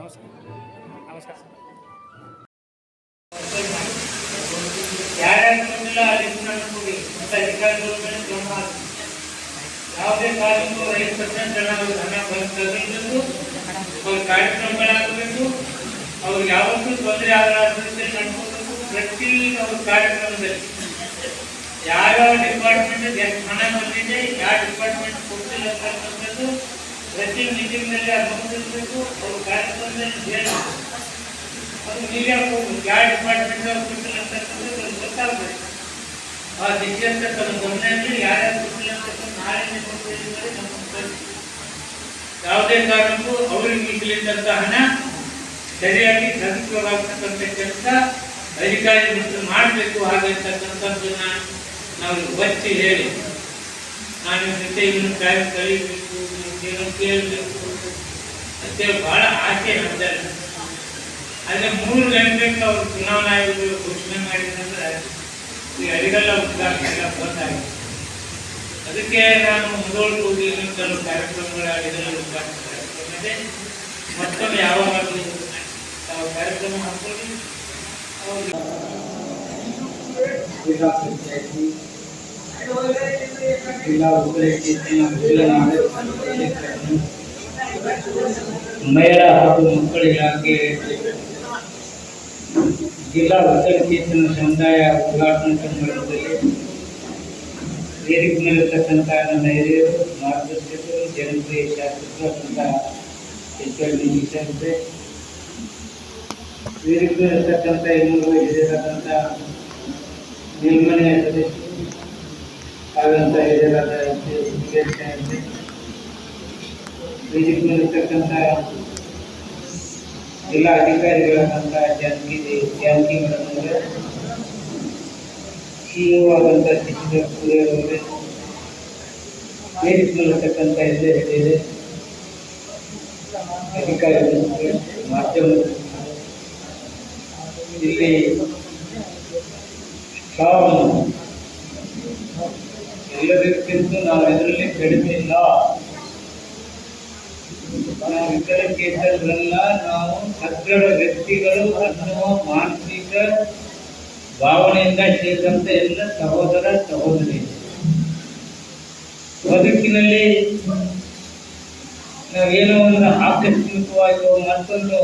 ನಮಸ್ಕಾರ. ಯಾರ್ಯಾರು ಬಂದಿಲ್ಲ ಅಲ್ಲಿ ನೋಡ್ಕೊಳ್ಳಿ. ಮತ್ತೆ ಅಧಿಕಾರಿಗಳ ಮೇಲೆ ಕ್ರಮ ಹಾಕಿ. ಯಾವುದೇ ಕಾರಣಕ್ಕೂ 5% ಹಣ ಬಂದಿದ್ದು ಅವ್ರ ಕಾರ್ಯಕ್ರಮಗಳಾಗಬೇಕು. ಅವ್ರು ಯಾವತ್ತೂ ತೊಂದರೆ ಆಗಲಾರ್ದಂತೆ ನಡ್ಕೋಬೇಕು. ಪ್ರತಿ ಅವ್ರ ಕಾರ್ಯಕ್ರಮದಲ್ಲಿ ಯಾವ್ಯಾವ ಡಿಪಾರ್ಟ್ಮೆಂಟ್ ಎಷ್ಟು ಹಣ ಬಂದಿದೆ, ಯಾವ ಡಿಪಾರ್ಟ್ಮೆಂಟ್ ಕೊಡ್ತಿಲ್ಲ ಅಂತಕ್ಕಂಥದ್ದು ಪ್ರತಿ ಮೀಟಿಂಗ್ನಲ್ಲಿ ಅದು ಬಂದಿರಬೇಕು. ಅವ್ರ ಕಾರ್ಯಕ್ರಮದಲ್ಲಿ ಹೇಳಬೇಕು. ಅದು ನೀವೇ ಹೋಗ್ಬೇಕು. ಯಾವ ಡಿಪಾರ್ಟ್ಮೆಂಟ್ ಅವ್ರು ಕೊಟ್ಟಿಲ್ಲ ಅಂತಕ್ಕಂಥದ್ದು ಅದು ಗೊತ್ತಾಗಬೇಕು. ಆ ದಿಶೆಯಂತ ತಮ್ಮ ಗಮನದಲ್ಲಿ ಯಾರ್ಯಾರು ಕೊಟ್ಟಿಲ್ಲ ಅಂತಕ್ಕಂಥ ನಾಳೆ ಕೊಟ್ಟಿದ್ದಾರೆ ನಮ್ಮ ಯಾವುದೇ ಕಾರಣಕ್ಕೂ ಅವರಿಗೆ ಮೀಸಲಿದ್ದಂಥ ಹಣ ಸರಿಯಾಗಿ ಸದುಪಯೋಗವಾಗತಕ್ಕಂಥ ಕೆಲಸ ಅಧಿಕಾರಿಗಳು ಮಾಡಬೇಕು. ಹಾಗಂತಕ್ಕಂಥದ್ದನ್ನ ನಾವು ಒತ್ತಿ ಹೇಳಿ ನಾನು ಜೊತೆ ಇನ್ನು ಟೈಮ್ ಕಲಿಬೇಕು, ಏನೋ ಕೇಳಬೇಕು ಅಂತೇಳಿ ಭಾಳ ಆಸೆ ನಮ್ದಲ್ಲಿ. ಆದರೆ 3 ಗಂಟೆಗೆ ಅವರು ಚುನಾವಣಾ ಆಯೋಗಗಳು ಘೋಷಣೆ ಮಾಡಿದಂದ್ರೆ ಈ ಅಡಿಗೆಲ್ಲ ಉದ್ಘಾಟನೆ ಎಲ್ಲ ಬಂದಾಗಿದೆ. ಅದಕ್ಕೆ ನಾನು ಮುಂದೋಳು ಹೋಗಿ ಕೆಲವು ಕಾರ್ಯಕ್ರಮಗಳ ಅಡಿಗೆಲ್ಲ ಉದ್ಘಾಟನೆ ಕಾರ್ಯಕ್ರಮದೆ ಮತ್ತೊಮ್ಮೆ ಯಾವಾಗಲೂ ನಾವು ಕಾರ್ಯಕ್ರಮ ಹಾಕೊಳ್ಳಿ. ಜಿಲ್ಲಾ ಪಂಚಾಯತಿ ಜಿಲ್ಲಾ ಮಹಿಳಾ ಹಾಗೂ ಮಕ್ಕಳ ಇಲಾಖೆ ಜಿಲ್ಲಾ ವಿಕಲಚೇತನ ಸಮುದಾಯ ಉದ್ಘಾಟನಾ ಸಮಾರಂಭದಲ್ಲಿ ವೇದಿಕೆ ಮೇಲಿರ್ತಕ್ಕಂಥ ನನ್ನ ಹಿರಿಯರು, ಮಾರ್ಗದರ್ಶಕರು, ಜನಪ್ರಿಯ ಶಾಸಕರಾದಂಥ HRD ವಿಷಯಂತೆ ವೇದಿಕೆ ಮೇಲಿರ್ತಕ್ಕಂಥ ಇನ್ನೂರು ಹಿರಿಯರಾದಂಥ ಮೇಲ್ಮನೆಯ ಸದಸ್ಯರು ಆದಂಥ ಹಿರಿಯರಾದ ವೇದಿಕೆ ಮೇಲಿರ್ತಕ್ಕಂಥ ಜಿಲ್ಲಾ ಅಧಿಕಾರಿಗಳಾದಂಥ ಜಾನಕಿ ಮೇಡಮ್ ಅವರೇ, CEO ಆದಂಥ ಸಿದ್ದರಾಮಯ್ಯ ಅವರೇ, ವೇದಿಕೆ ಮೇಲಿರ್ತಕ್ಕಂಥ ಹಿರಿಯರೇ, ಅಧಿಕಾರಿಗಳು, ಮಾಧ್ಯಮಗಳು, ಇಲ್ಲಿ ಎಲ್ಲರಿಗಿಂತ ನಾವು ಇದರಲ್ಲಿ ಕಡಿಮೆ ಇಲ್ಲ. ನಾವು ವಿಕಲಚೇತನರಲ್ಲ, ನಾವು ಸದೃಢ ವ್ಯಕ್ತಿಗಳು ಅನ್ನುವ ಮಾನಸಿಕ ಭಾವನೆಯಿಂದ ಸೇರಿದಂಥ ಎಲ್ಲ ಸಹೋದರ ಸಹೋದರಿ ಬದುಕಿನಲ್ಲಿ ನಾವೇನೋ ಒಂದು ಆಕಸ್ಮಿಕವಾಗಿ ಮತ್ತೊಂದು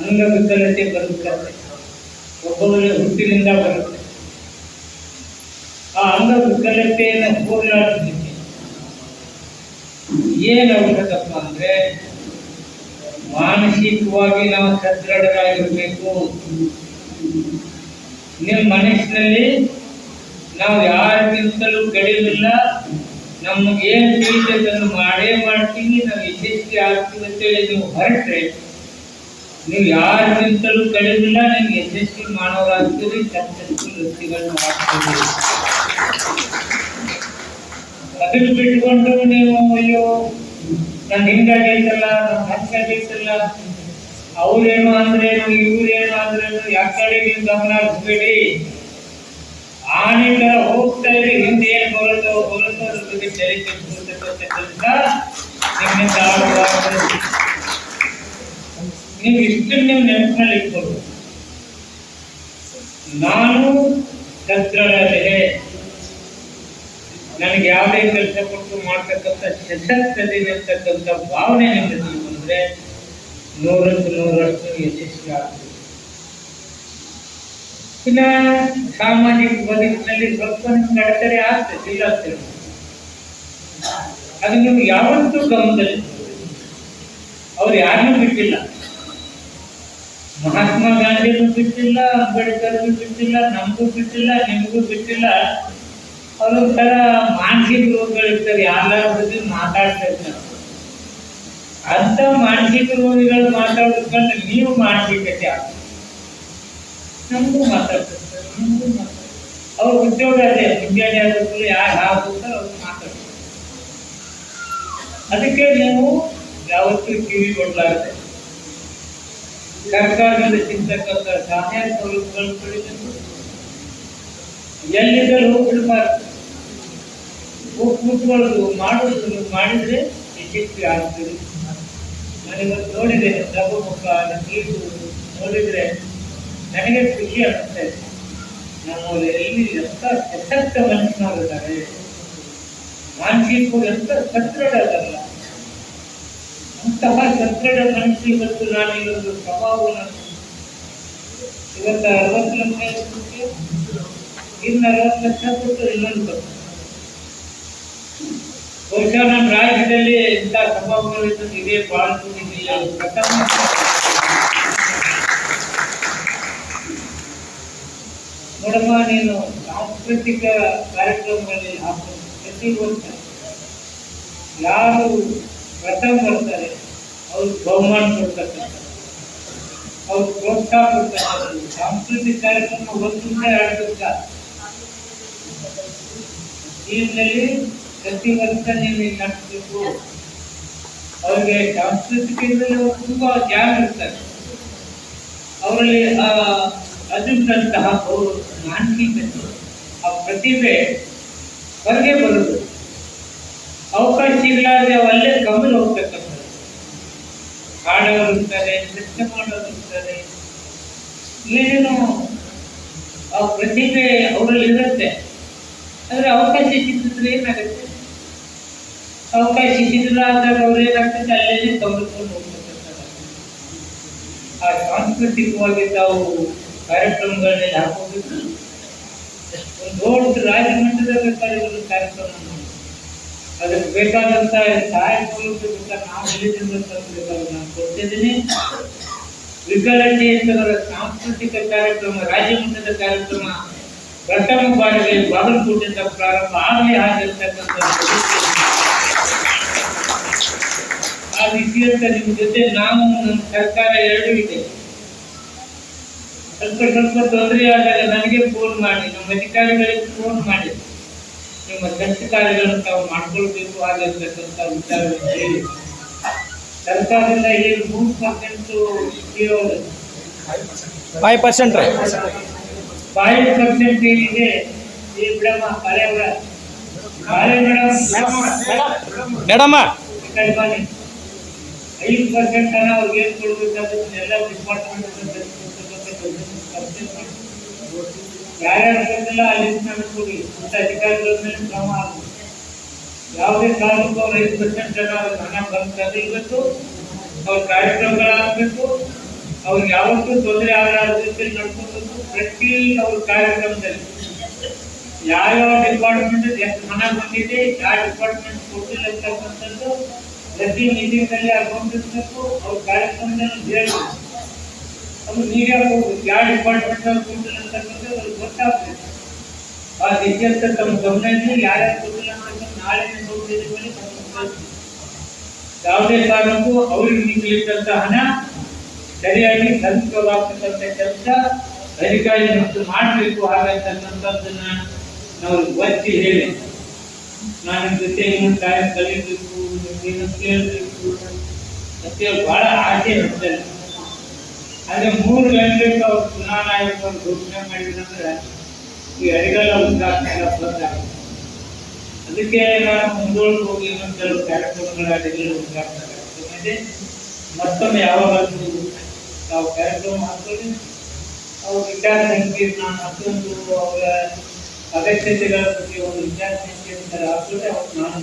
ಅಂಗವಿಕಲತೆ ಬರುತ್ತದೆ. ಒಬ್ಬೊಬ್ಬರಿಗೆ ಹುಟ್ಟಿನಿಂದ ಬರುತ್ತೆ. ಆ ಅಂಗವಿಕಲತೆಯನ್ನು ಹೋರಾಡಲಿಕ್ಕೆ ಏನಾಗಬೇಕಪ್ಪ ಅಂದ್ರೆ ಮಾನಸಿಕವಾಗಿ ನಾವು ಸದೃಢರಾಗಿರ್ಬೇಕು. ನಿಮ್ಮ ಮನಸ್ಸಿನಲ್ಲಿ ನಾವು ಯಾರಿಗಿಂತಲೂ ಕಡಿಮಿಲ್ಲ, ನಮಗೇನು ತಿಳಿದದನ್ನು ಮಾಡೇ ಮಾಡ್ತೀವಿ, ನಾವು ಯಶಸ್ವಿ ಆಗ್ತೀವಿ ಅಂತೇಳಿ ನೀವು ಹೊರಟ್ರೆ ನೀವು ಯಾರಿಗಿಂತಲೂ ಕಡಿಮಿಲ್ಲ, ನೀವು ಯಶಸ್ವಿ ಮಾಡೋರಾಗ್ತೀರಿ, ಸಕ್ಸಸ್ಫುಲ್ ವ್ಯಕ್ತಿಗಳನ್ನು ಮಾಡ್ತೀವಿ. ಅದನ್ನು ಬಿಟ್ಕೊಂಡು ನೀವು ಅಯ್ಯೋ ನಾನು ಹಿಂಗಾಗೈತಲ್ಲ, ನಾನು ಹಂಗಾಗೈತಲ್ಲ, ಅವ್ರೇನು ಅಂದ್ರೇನು ಇವ್ರೇನು ಅಂದ್ರೇನು ಯಾಕಡೆ ನೀವು ಗಮನ ಹರಿಸ್ಬೇಡಿ. ಆನೆ ತರ ಹೋಗ್ತಾ ಇರಿ, ಹಿಂದೆ ಏನು ಬರುತ್ತೋ ಅದ್ರ ಬಗ್ಗೆ ತಲೆ ಕೆಡಿಸ್ಕೊಳ್ತಕ್ಕಂಥ ಕೆಲಸ ನಿಮ್ಮಿಂದ ಆಗಬಾರದು. ನೀವು ಇಷ್ಟನ್ನು ನೀವು ನೆನಪಿನಲ್ಲಿ ಇಟ್ಕೊಳ್ಬೇಕು. ನಾನು ಸದೃಢತೆ, ನನಗೆ ಯಾವುದೇ ಕೆಲಸ ಕೊಟ್ಟು ಮಾಡ್ತಕ್ಕಂಥ ಸಶಕ್ತತೆ ಅಂತಕ್ಕಂಥ ಭಾವನೆ ನಿಮ್ಮಲ್ಲಿ ಬಂದರೆ 100% ಯಶಸ್ವಿ ಆಗ್ತದೆ. ಇನ್ನು ಸಾಮಾಜಿಕ ಬದುಕಿನಲ್ಲಿ ಸ್ವಲ್ಪ ನಡತರೆ ಆಗ್ತದೆ, ಇಲ್ಲ ಆಗ್ತದೆ. ಅದು ನೀವು ಯಾವತ್ತೂ ಗಮನದಲ್ಲಿ ಅವ್ರು ಯಾರನ್ನೂ ಬಿಟ್ಟಿಲ್ಲ. ಮಹಾತ್ಮ ಗಾಂಧಿನೂ ಬಿಟ್ಟಿಲ್ಲ, ಅಂಬೇಡ್ಕರ್ಗೂ ಬಿಟ್ಟಿಲ್ಲ, ನಮಗೂ ಬಿಟ್ಟಿಲ್ಲ, ನಿಮಗೂ ಬಿಟ್ಟಿಲ್ಲ. ಅವರೊಂಥರ ಮಾನಸಿಕ ರೋಗಗಳಿರ್ತಾರೆ, ಯಾರ ಬಗ್ಗೆ ಮಾತಾಡ್ತಾ ಇರ್ತಾರೆ. ಅಂಥ ಮಾನಸಿಕ ರೋಗಿಗಳು ಮಾತಾಡೋದ್ಕೊಂಡು ನೀವು ಮಾನಸಿಕತೆ ಆಗ್ತದೆ. ನಮಗೂ ಮಾತಾಡ್ತಿರ್ತಾರೆ, ನಿಮಗೂ ಮಾತಾಡ್ತಾರೆ. ಅವ್ರ ಉದ್ಯೋಗ ಅದೇ, ಮುಂಜಾನೆ ಆಗೋದು ಯಾರು ಹಾಕೋತಾರೆ ಅವ್ರು ಮಾತಾಡ್ತಾರೆ. ಅದಕ್ಕೆ ನೀವು ಯಾವತ್ತೂ ಕಿವಿ ಕೊಡಲಾರದೆ ಸರ್ಕಾರದಿಂದ ಸಿಗ್ತಕ್ಕಂಥ ಸಹಾಯ ಸೌಲಭ್ಯಗಳು ಪಡಿಬೇಕು. ಎಲ್ಲಿದ್ದರೂ ಹೋಗ್ಬಿಡ್ಬಾರ್ದು, ಹೋಗಿ ಕೂತ್ಕೊಳ್ಳೋದು ಮಾಡೋದು ಮಾಡಿದ್ರೆ ಯಶಸ್ವಿ ಆಗ್ತದೆ. ನಾನಿವತ್ತು ನೋಡಿದೆ ಮುಖ ನೀರು ನೋಡಿದ್ರೆ ನನಗೆ ಖುಷಿ ಅನಿಸ್ತಾ ಇದೆ. ನಮ್ಮಲ್ಲಿ ಎಲ್ಲಿ ಎಂತ ಸಶಕ್ತ ಮನುಷ್ಯನಾಗಿದ್ದಾರೆ, ಮಾನಸಿಕ ಎಂತ ಸದೃಢ ಅದಲ್ಲ. ಅಂತಹ ಸದೃಢ ಮನುಷ್ಯ ಇವತ್ತು ನಾನು ಇನ್ನೊಂದು ಸ್ವಭಾವವನ್ನು ಇವತ್ತು 60 ಲಕ್ಷ ಇನ್ನು 60 ಲಕ್ಷ ಕೊಟ್ಟು ಇನ್ನೊಂದು ಬಹುಶಃ ನಮ್ಮ ರಾಜ್ಯದಲ್ಲಿ ಇಂಥ ಸ್ವಭಾವಗಳು ಇದೇ ಬಾಳ್ಕೊಂಡಿಲ್ಲ. ಪ್ರಥಮ ನೋಡಮ್ಮ, ನೀನು ಸಾಂಸ್ಕೃತಿಕ ಕಾರ್ಯಕ್ರಮಗಳಲ್ಲಿ ಹಾಕುವ ಪ್ರತಿ ವರ್ಷ ಯಾರು ಪ್ರಥಮ ಬರ್ತಾರೆ ಅವ್ರು ಬಹುಮಾನ ಕೊಡ್ತಕ್ಕಂಥ, ಅವ್ರು ಪ್ರೋತ್ಸಾಹ ಕೊಡ್ತಕ್ಕಂಥ ಸಾಂಸ್ಕೃತಿಕ ಕಾರ್ಯಕ್ರಮ 1 ದಿವಸ 2 ದಿವಸ ಜೀವನದಲ್ಲಿ ಪ್ರತಿ ವರ್ಷ ನೀವು ನಡೆಸಬೇಕು. ಅವ್ರಿಗೆ ಸಾಂಸ್ಕೃತಿಕದಲ್ಲಿ ತುಂಬಾ ಜ್ಞಾನ ಇರ್ತಾರೆ, ಅವರಲ್ಲಿ ಅದಂತಹ ಮಾನಸಿಕತೆ, ಆ ಪ್ರತಿಭೆ ಹೊರಗೆ ಬರೋದು. ಅವಕಾಶ ಇರಲಾರ್ದೆ ಅಲ್ಲೇ ಕಮ್ಮಿ ಹೋಗ್ತಕ್ಕಂಥದ್ದು. ಹಾಡೋರು ಇರ್ತಾರೆ, ನೃತ್ಯ ಮಾಡೋರು ಇರ್ತಾರೆ, ಏನೇನೋ ಆ ಪ್ರತಿಭೆ ಅವರಲ್ಲಿ ಇರುತ್ತೆ. ಆದರೆ ಅವಕಾಶ ಸಿಕ್ಕಿದ್ರೆ ಏನಾಗುತ್ತೆ? ಅವಕಾಶ ಸಿಗಲಾರ್ದಾಗ ಅವ್ರು ಏನಾಗ್ತದೆ, ಅಲ್ಲೇ ಕಮ್ಮಿಕೊಂಡು ಹೋಗ್ತಕ್ಕಂಥದ್ದು. ಆ ಸಾಂಸ್ಕೃತಿಕವಾಗಿ ತಾವು ಕಾರ್ಯಕ್ರಮಗಳನ್ನೇ ಹಾಕೋಬೇಕು. ಒಂದು ದೊಡ್ಡ ರಾಜ್ಯ ಮಟ್ಟದ ಕಾರ್ಯಕ್ರಮ ಅದಕ್ಕೆ ಬೇಕಾದಂತ ಸಹಾಯ ಸೌಲಭ್ಯ ನಾವು ಎಲ್ಲಿಂದ ತರಬೇಕಾದ್ರೆ ನಾನು ಕೊಡ್ತಿದ್ದೀನಿ. ವಿಕಲಚೇತನರ ಸಾಂಸ್ಕೃತಿಕ ಕಾರ್ಯಕ್ರಮ, ರಾಜ್ಯ ಮಟ್ಟದ ಕಾರ್ಯಕ್ರಮ ಪ್ರಥಮ ಬಾರಿಗೆ ಬಾಗಲಕೋಟೆಯಿಂದ ಪ್ರಾರಂಭ ಆಗಲಿ ಆಗಿರ್ತಕ್ಕಂಥ ಆ ವಿಷಯದ ನಿಮ್ಮ ಜೊತೆ ನಾವು ನಮ್ಮ ಸರ್ಕಾರ ಎರಡೂ ಇದೆ. ಸ್ವಲ್ಪ ತೊಂದರೆ ಆದಾಗ ನನಗೆ ಫೋನ್ ಮಾಡಿ, ನಮ್ಮ ಅಧಿಕಾರಿಗಳಿಗೆ ಫೋನ್ ಮಾಡಿ ನಿಮ್ಮ ಕೆಲಸ ಕಾರ್ಯಗಳನ್ನು ತಾವು ಮಾಡ್ಕೊಳ್ಬೇಕು ಆಗಿರ್ತಕ್ಕಂಥ ವಿಚಾರವನ್ನು ಹೇಳಿ. ಸರ್ಕಾರದಿಂದ ಏನು 3% 5% ಏನಿದೆ ಈ ಬಿಡಮ್ಮ ಮೇಡಮ್ 5% ಅನ್ನ ಅವ್ರಿಗೆ ಏನ್ ಕೊಡ್ಬೇಕಾದ್ರೆ ಎಲ್ಲ ಡಿಪಾರ್ಟ್ಮೆಂಟ್ ಯಾರ್ಯಾರು ಬಂದಿಲ್ಲ ಅಲ್ಲಿ ಕೊಡಿ ಅಂತ ಅಧಿಕಾರಿಗಳ ಮೇಲೆ ಕ್ರಮ ಆಗುತ್ತೆ. ಯಾವುದೇ ಕಾರಣಕ್ಕೂ ಅವ್ರು 5% ಜನ ಹಣ ಬಂದಾಗ ಇವತ್ತು ಅವ್ರ ಕಾರ್ಯಕ್ರಮಗಳಾಗಬೇಕು. ಅವ್ರಿಗೆ ಯಾವತ್ತೂ ತೊಂದರೆ ಆಗಲಾರ ರೀತಿಯಲ್ಲಿ ನಡ್ಕೊಬೇಕು. ಪ್ರತಿ ಅವ್ರ ಕಾರ್ಯಕ್ರಮದಲ್ಲಿ ಯಾವ್ಯಾವ ಡಿಪಾರ್ಟ್ಮೆಂಟ್ ಎಷ್ಟು ಹಣ ಬಂದಿದೆ, ಯಾವ ಡಿಪಾರ್ಟ್ಮೆಂಟ್ ಕೊಟ್ಟಿಲ್ಲ ಅಂತಕ್ಕಂಥದ್ದು ಪ್ರತಿ ಮೀಟಿಂಗ್ನಲ್ಲಿ ಹಾಕೊಂಡಿರ್ಬೇಕು. ಅವ್ರ ಕಾರ್ಯಕ್ರಮದಲ್ಲಿ ಹೇಳಬೇಕು. ಅದು ಮೀಡಿಯಾ ಹೋಗ್ಬೇಕು, ಯಾವ ಡಿಪಾರ್ಟ್ಮೆಂಟ್ ಅವ್ರು ಕೊಟ್ಟಿಲ್ಲ ಅಂತಕ್ಕಂಥದ್ದು ಅವ್ರಿಗೆ ಗೊತ್ತಾಗ್ಬೇಕು. ಆ ರೀತಿಯಂತ ತಮ್ಮ ಗಮನದಲ್ಲಿ ಯಾರ್ಯಾರು ಕೊಟ್ಟಿಲ್ಲ ಅಂತಕ್ಕಂಥ ನಾಳೆ ನೋಡಿದ ಯಾವುದೇ ಕಾರಣಕ್ಕೂ ಅವ್ರಿಗೆ ನಿಗಲಿದ್ದಂತ ಹಣ ಸರಿಯಾಗಿ ಸದುಪಯೋಗವಾಗ್ತಕ್ಕಂಥ ಕೆಲಸ ಅಧಿಕಾರಿ ಮತ್ತು ಮಾಡಬೇಕು. ಹಾಗಂತಕ್ಕಂಥದ್ದನ್ನ ನಾವು ಒತ್ತಿ ಹೇಳಿ ನಾನು ನಿಮ್ಮ ಜೊತೆ ಇನ್ನೊಂದು ಕಾರ್ಯ ಕಲಿಯಬೇಕು, ನಿಮ್ಮನ್ನು ಕೇಳಬೇಕು ಮತ್ತೆ ಬಹಳ ಆಸೆ ಇರ್ತದೆ. ಆದರೆ 3 ಗಂಟೆಗೆ ಅವ್ರು ಚುನಾವಣಾ ಆಯೋಗ ಘೋಷಣೆ ಮಾಡಿದ್ರಂದ್ರೆ ಈ ಅಡಿಗೆಲ್ಲ ಉಂಟಾಗ್ತಿಲ್ಲ ಬಂದಾಗುತ್ತೆ. ಅದಕ್ಕೆ ನಾನು ಮುಂದೋಳಕ್ಕೆ ಹೋಗಿ ಇನ್ನೊಂದು ಕೆಲವು ಕಾರ್ಯಕ್ರಮಗಳ ಅಡಿಗೆಲ್ಲ ಉಂಟಾಗ್ತದೆ. ಮತ್ತೊಮ್ಮೆ ಯಾವಾಗಲೂ ನಾವು ಕಾರ್ಯಕ್ರಮ ಹಾಕೊಳ್ಳಿ. ಅವ್ರ ವಿಚಾರ ಸಂಕೀರ್ಣ ಮತ್ತೊಂದು ಅವರ ಅಗತ್ಯತೆಗಳ ಬಗ್ಗೆ ಒಂದು ವಿಚಾರ ಸಂಕೀರ್ಣ ಹಾಕಿದ್ರೆ ಅವ್ರು ನಾನು